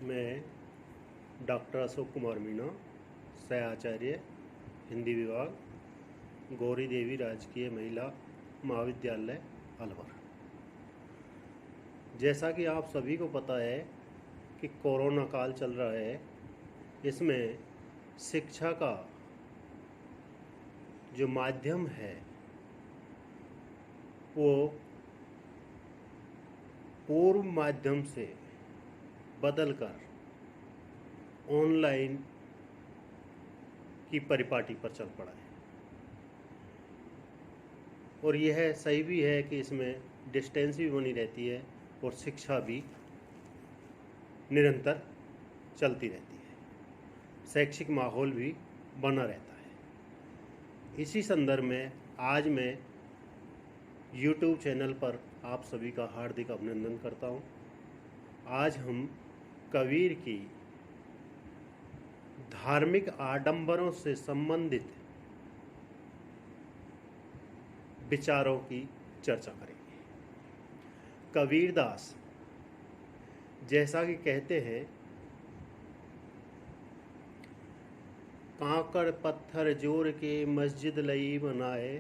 मैं डॉक्टर अशोक कुमार मीणा, सहाचार्य, हिंदी विभाग, गौरी देवी राजकीय महिला महाविद्यालय, अलवर। जैसा कि आप सभी को पता है कि कोरोना काल चल रहा है, इसमें शिक्षा का जो माध्यम है वो पूर्व माध्यम से बदलकर ऑनलाइन की परिपाटी पर चल पड़ा है। और यह सही भी है कि इसमें डिस्टेंस भी बनी रहती है और शिक्षा भी निरंतर चलती रहती है, शैक्षिक माहौल भी बना रहता है। इसी संदर्भ में आज मैं YouTube चैनल पर आप सभी का हार्दिक अभिनंदन करता हूं। आज हम कबीर की धार्मिक आडंबरों से संबंधित विचारों की चर्चा करेंगे। कबीरदास जैसा कि कहते हैं, कांकड़ पत्थर जोड़ के मस्जिद लई बनाए,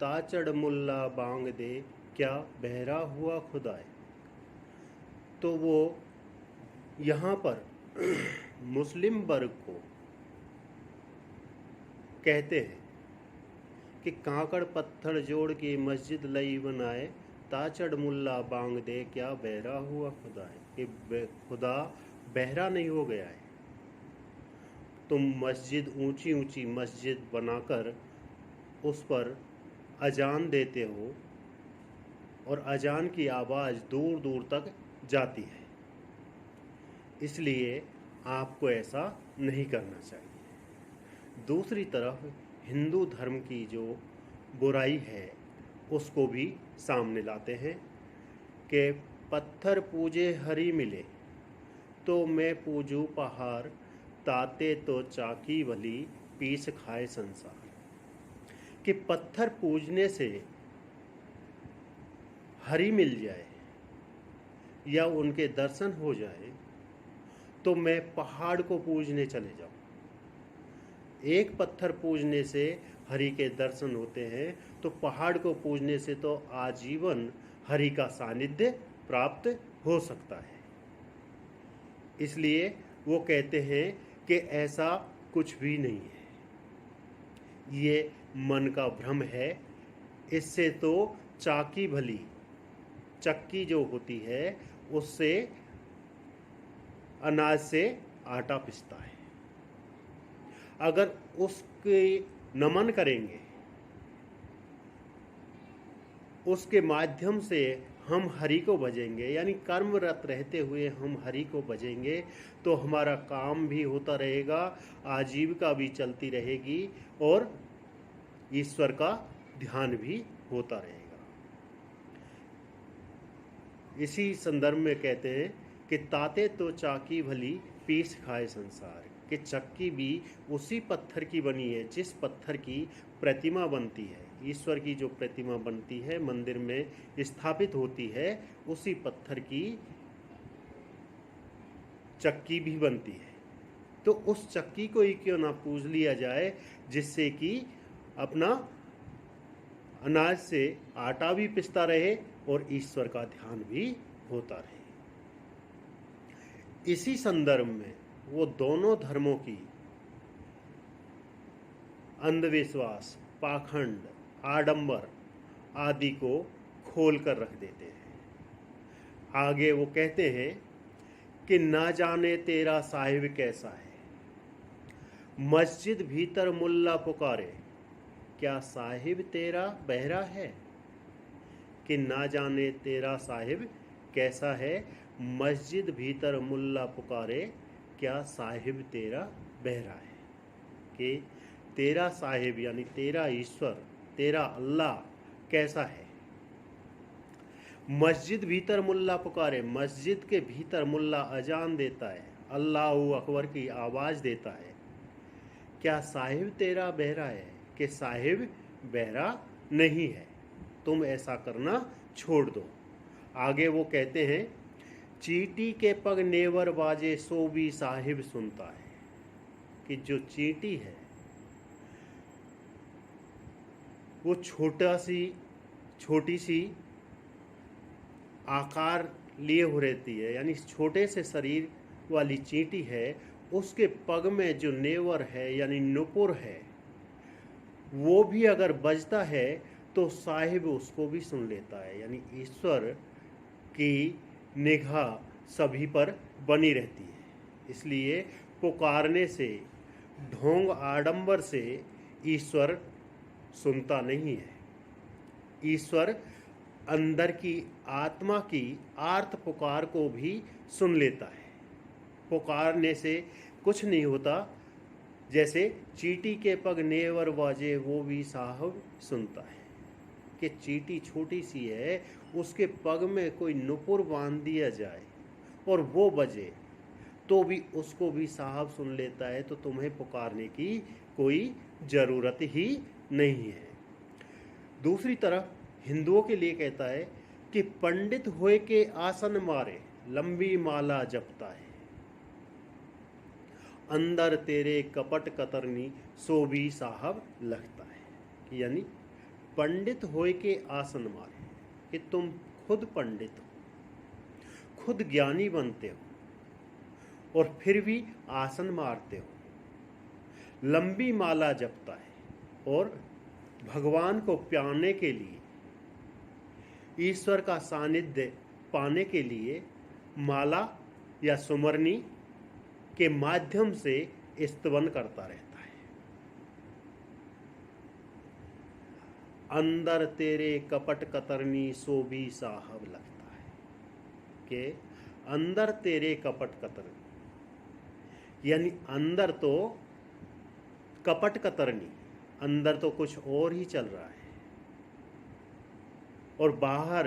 ताचड़ मुल्ला बांग दे, क्या बहरा हुआ खुदाए। तो वो यहाँ पर मुस्लिम वर्ग को कहते हैं कि कांकड़ पत्थर जोड़ के मस्जिद लई बनाए, ताचड़ मुल्ला बांग दे, क्या बहरा हुआ खुदाए। कि खुदा बहरा नहीं हो गया है। तुम मस्जिद, ऊंची ऊंची मस्जिद बनाकर उस पर अजान देते हो और अजान की आवाज़ दूर दूर तक जाती है, इसलिए आपको ऐसा नहीं करना चाहिए। दूसरी तरफ हिंदू धर्म की जो बुराई है उसको भी सामने लाते हैं कि पत्थर पूजे हरि मिले, तो मैं पूजू पहाड़, ताते तो चाकी भली, पीस खाए संसार। कि पत्थर पूजने से हरि मिल जाए या उनके दर्शन हो जाए तो मैं पहाड़ को पूजने चले जाऊं। एक पत्थर पूजने से हरि के दर्शन होते हैं, तो पहाड़ को पूजने से तो आजीवन हरि का सानिध्य प्राप्त हो सकता है। इसलिए वो कहते हैं कि ऐसा कुछ भी नहीं है, ये मन का भ्रम है। इससे तो चाकी भली, चक्की जो होती है उससे अनाज से आटा पिसता है। अगर उसके नमन करेंगे, उसके माध्यम से हम हरि को भजेंगे, यानी कर्मरत रहते हुए हम हरि को भजेंगे, तो हमारा काम भी होता रहेगा, आजीविका भी चलती रहेगी और ईश्वर का ध्यान भी होता रहेगा। इसी संदर्भ में कहते हैं कि ताते तो चाकी भली, पीस खाए संसार। कि चक्की भी उसी पत्थर की बनी है जिस पत्थर की प्रतिमा बनती है। ईश्वर की जो प्रतिमा बनती है, मंदिर में स्थापित होती है, उसी पत्थर की चक्की भी बनती है। तो उस चक्की को ही क्यों ना पूज लिया जाए, जिससे कि अपना अनाज से आटा भी पिसता रहे और ईश्वर का ध्यान भी होता रहे। इसी संदर्भ में वो दोनों धर्मों की अंधविश्वास, पाखंड, आडंबर आदि को खोल कर रख देते हैं। आगे वो कहते हैं कि ना जाने तेरा साहिब कैसा है, मस्जिद भीतर मुल्ला पुकारे, क्या साहिब तेरा बहरा है। कि ना जाने तेरा साहिब कैसा है, मस्जिद भीतर मुल्ला पुकारे, क्या साहिब तेरा बहरा है। कि तेरा साहिब यानी तेरा ईश्वर, तेरा अल्लाह कैसा है। मस्जिद भीतर मुल्ला पुकारे, मस्जिद के भीतर मुल्ला अजान देता है, अल्लाहू अकबर की आवाज़ देता है, क्या साहिब तेरा बहरा है। कि साहिब बहरा नहीं है, तुम ऐसा करना छोड़ दो। आगे वो कहते हैं चींटी के पग नेवर बाजे सो भी साहिब सुनता है। कि जो चींटी है वो छोटी सी आकार लिए हो रहती है, यानी छोटे से शरीर वाली चींटी है, उसके पग में जो नेवर है यानी नुपुर है वो भी अगर बजता है तो साहिब उसको भी सुन लेता है। यानी ईश्वर की निगाह सभी पर बनी रहती है। इसलिए पुकारने से, ढोंग आडंबर से ईश्वर सुनता नहीं है। ईश्वर अंदर की आत्मा की आर्त पुकार को भी सुन लेता है। पुकारने से कुछ नहीं होता, जैसे चींटी के पग नेवर बाजे वो भी साहब सुनता है। कि चींटी छोटी सी है, उसके पग में कोई नुपुर बांध दिया जाए और वो बजे तो भी उसको भी साहब सुन लेता है। तो तुम्हें पुकारने की कोई ज़रूरत ही नहीं है। दूसरी तरफ हिंदुओं के लिए कहता है कि पंडित होए के आसन मारे लंबी माला जपता है, अंदर तेरे कपट कतरनी सो भी साहब लगता है। यानी पंडित होए के आसन मारे, कि तुम खुद पंडित हो, खुद ज्ञानी बनते हो और फिर भी आसन मारते हो। लंबी माला जपता है और भगवान को पाने के लिए, ईश्वर का सानिध्य पाने के लिए माला या सुमरनी के माध्यम से स्तवन करता रहता है। अंदर तेरे कपट कतरनी सो भी साहब लगता है। कि अंदर तेरे कपट कतरनी, यानी अंदर तो कपट कतरनी, अंदर तो कुछ और ही चल रहा है और बाहर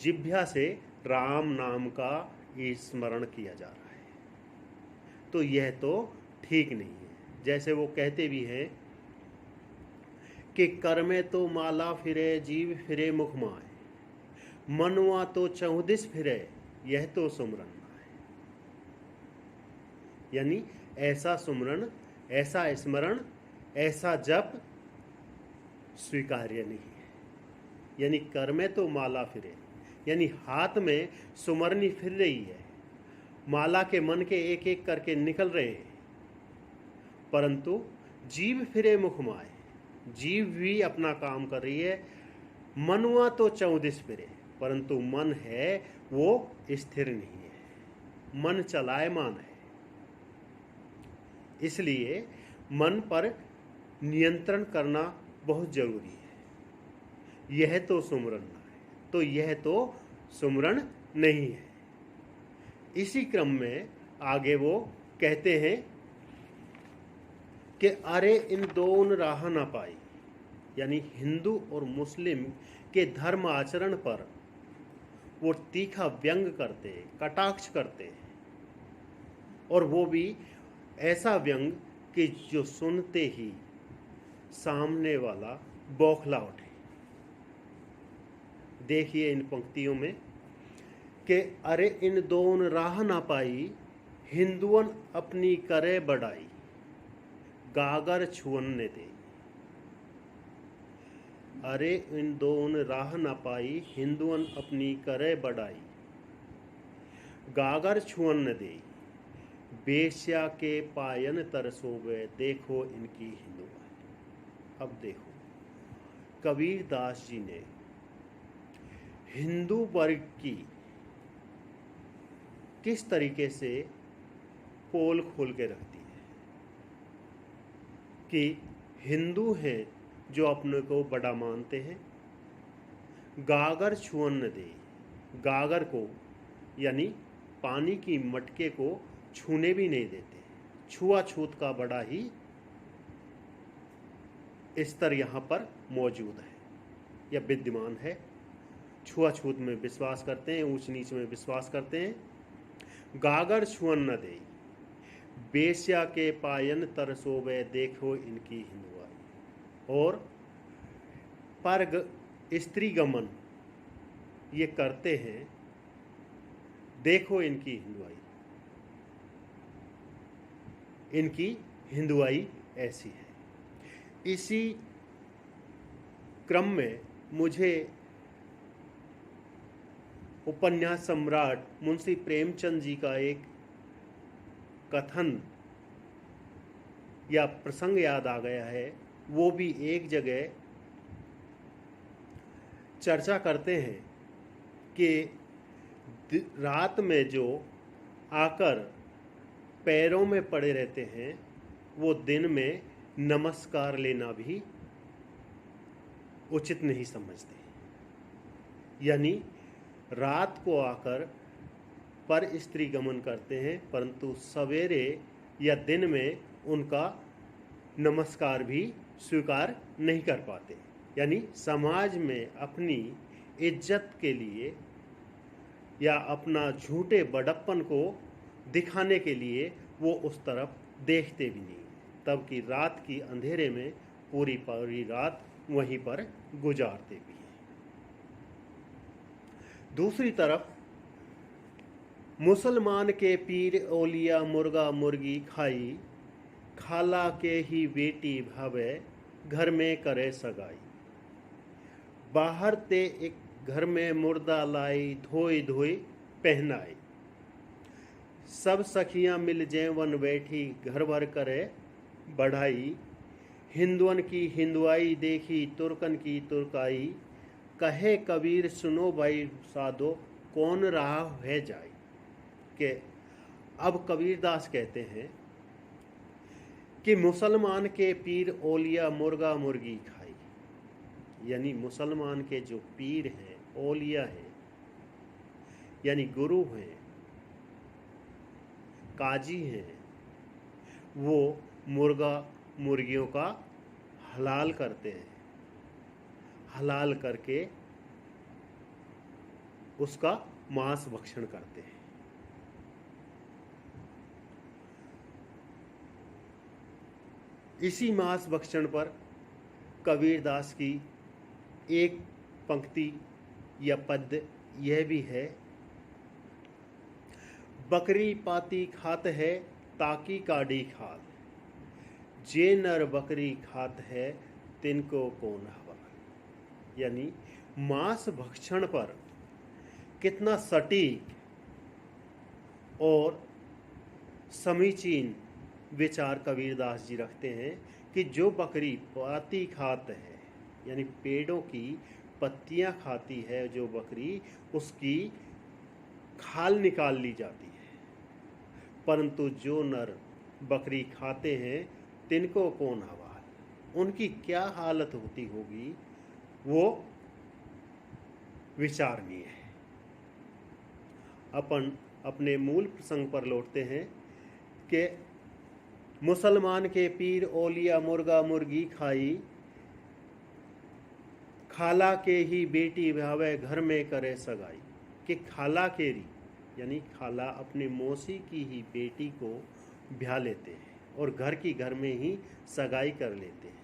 जिह्वा से राम नाम का स्मरण किया जा रहा है। तो यह तो ठीक नहीं है। जैसे वो कहते भी हैं कि कर में तो माला फिरे जीव फिरे मुख माए, मनवा तो चौदिस फिरे यह तो सुमरन है। यानी ऐसा सुमरन, ऐसा स्मरण, ऐसा जप स्वीकार्य नहीं है। यानी कर में तो माला फिरे, यानी हाथ में सुमरनी फिर रही है, माला के मन के एक एक करके निकल रहे हैं, परंतु जीव फिरे मुख माए, जीव भी अपना काम कर रही है। मनवा तो चौदिस फिरे, परंतु मन है वो स्थिर नहीं है, मन चलायमान है। इसलिए मन पर नियंत्रण करना बहुत जरूरी है। यह तो सुमरन है, तो यह तो सुमरन नहीं है। इसी क्रम में आगे वो कहते हैं कि अरे इन दोनों राह ना पाई, यानी हिंदू और मुस्लिम के धर्म आचरण पर वो तीखा व्यंग करते, कटाक्ष करते, और वो भी ऐसा व्यंग कि जो सुनते ही सामने वाला बौखला उठे। देखिए इन पंक्तियों में कि अरे इन दोनों राह ना पाई, हिंदुअन अपनी करे बढ़ाई, गागर छुअन ने दे। अरे इन दोनों राह ना पाई, हिंदुअन अपनी करे बढ़ाई, गागर छुअन न दे, बेश्या के पायन तरसोवे, देखो इनकी हिंदू। अब देखो कबीर दास जी ने हिंदू वर्ग की किस तरीके से पोल खोल के रख दी है कि हिंदू हैं जो अपने को बड़ा मानते हैं, गागर छुअन न दे, गागर को यानी पानी की मटके को छूने भी नहीं देते। छुआछूत का बड़ा ही स्तर यहाँ पर मौजूद है या विद्यमान है। छुआछूत में विश्वास करते हैं, ऊंच नीच में विश्वास करते हैं। गागर छुअन न दे, बेश्या के पायन तरसोवे, देखो इनकी हिंदुआई। और पर स्त्री गमन ये करते हैं, देखो इनकी हिंदुआई ऐसी है। इसी क्रम में मुझे उपन्यास सम्राट मुंशी प्रेमचंद जी का एक कथन या प्रसंग याद आ गया है। वो भी एक जगह चर्चा करते हैं कि रात में जो आकर पैरों में पड़े रहते हैं वो दिन में नमस्कार लेना भी उचित नहीं समझते। यानी रात को आकर पर स्त्री गमन करते हैं, परंतु सवेरे या दिन में उनका नमस्कार भी स्वीकार नहीं कर पाते। यानी समाज में अपनी इज्जत के लिए या अपना झूठे बड़प्पन को दिखाने के लिए वो उस तरफ देखते भी नहीं, तब कि रात की अंधेरे में पूरी रात वहीं पर गुजारते भी हैं। दूसरी तरफ मुसलमान के पीर ओलिया मुर्गा मुर्गी खाई, खाला के ही बेटी भावे घर में करे सगाई। बाहर ते एक घर में मुर्दा लाई, धोई धोई पहनाई। सब सखियां मिल जेवन बैठी, घर भर करे बढ़ाई। हिंदुअन की हिंदुआई देखी, तुर्कन की तुर्काई। कहे कबीर सुनो भाई साधो, कौन रहा है जाई। के अब कबीरदास कहते हैं कि मुसलमान के पीर ओलिया मुर्गा मुर्गी खाई। यानी मुसलमान के जो पीर हैं, ओलिया हैं, यानी गुरु हैं, काजी हैं, वो मुर्गा मुर्गियों का हलाल करते हैं। हलाल करके उसका मांस भक्षण करते हैं। इसी मांस भक्षण पर कबीरदास की एक पंक्ति या पद यह भी है, बकरी पाती खात है ताकि काड़ी खात, जे नर बकरी खात है तिनको कौन हवाल। यानी मांस भक्षण पर कितना सटीक और समीचीन विचार कबीरदास जी रखते हैं कि जो बकरी पाती खात है, यानी पेड़ों की पत्तियां खाती है जो बकरी, उसकी खाल निकाल ली जाती है, परंतु जो नर बकरी खाते हैं तिनको कौन हवाल, उनकी क्या हालत होती होगी वो विचारणीय है। अपन अपने मूल प्रसंग पर लौटते हैं कि मुसलमान के पीर ओलिया मुर्गा मुर्गी खाई, खाला के ही बेटी भावे घर में करे सगाई। कि खाला केरी यानी खाला अपनी मौसी की ही बेटी को ब्याह लेते हैं और घर की घर में ही सगाई कर लेते हैं।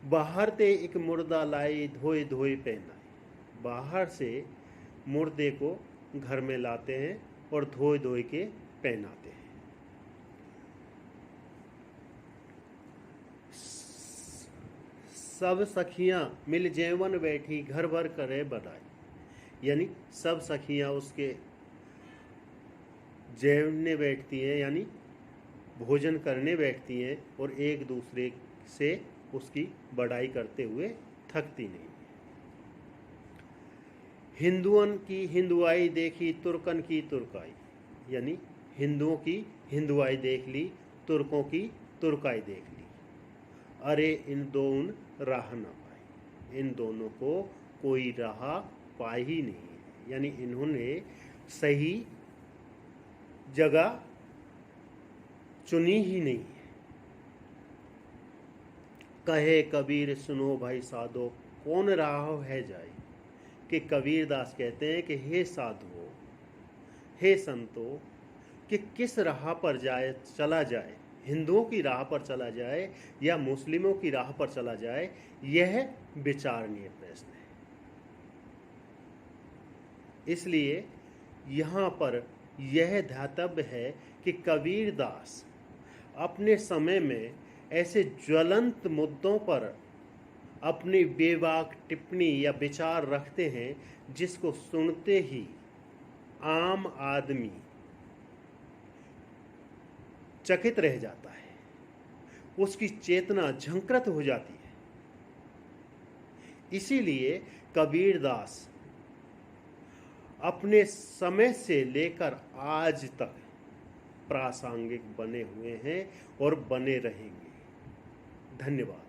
बाहर ते एक मुर्दा लाई, धोए धोए पहनाई। बाहर से मुर्दे को घर में लाते हैं और धोए धोए के पहनाते हैं। सब सखियां मिल जेवन बैठी, घर भर करे बधाई। यानी सब सखियां उसके जेवने बैठती हैं, यानी भोजन करने बैठती हैं और एक दूसरे से उसकी बड़ाई करते हुए थकती नहीं। हिंदुअन की हिंदुआई देखी, तुर्कन की तुर्काई। यानी हिंदुओं की हिंदुआई देख ली, तुर्कों की तुर्काई देख ली। अरे इन दोनों राह न पाई, इन दोनों को कोई राह पा ही नहीं है। यानी इन्होंने सही जगह चुनी ही नहीं है। कहे कबीर सुनो भाई साधो, कौन राह है जाई। कि कबीरदास कहते हैं कि हे साधुओं, हे संतों, कि किस राह पर चला जाए, हिंदुओं की राह पर चला जाए या मुस्लिमों की राह पर चला जाए, यह विचारणीय प्रश्न है। इसलिए यहाँ पर यह ध्यातव्य है कि कबीरदास अपने समय में ऐसे ज्वलंत मुद्दों पर अपनी बेबाक टिप्पणी या विचार रखते हैं जिसको सुनते ही आम आदमी चकित रह जाता है, उसकी चेतना झंकृत हो जाती है। इसीलिए कबीरदास अपने समय से लेकर आज तक प्रासंगिक बने हुए हैं और बने रहेंगे। धन्यवाद।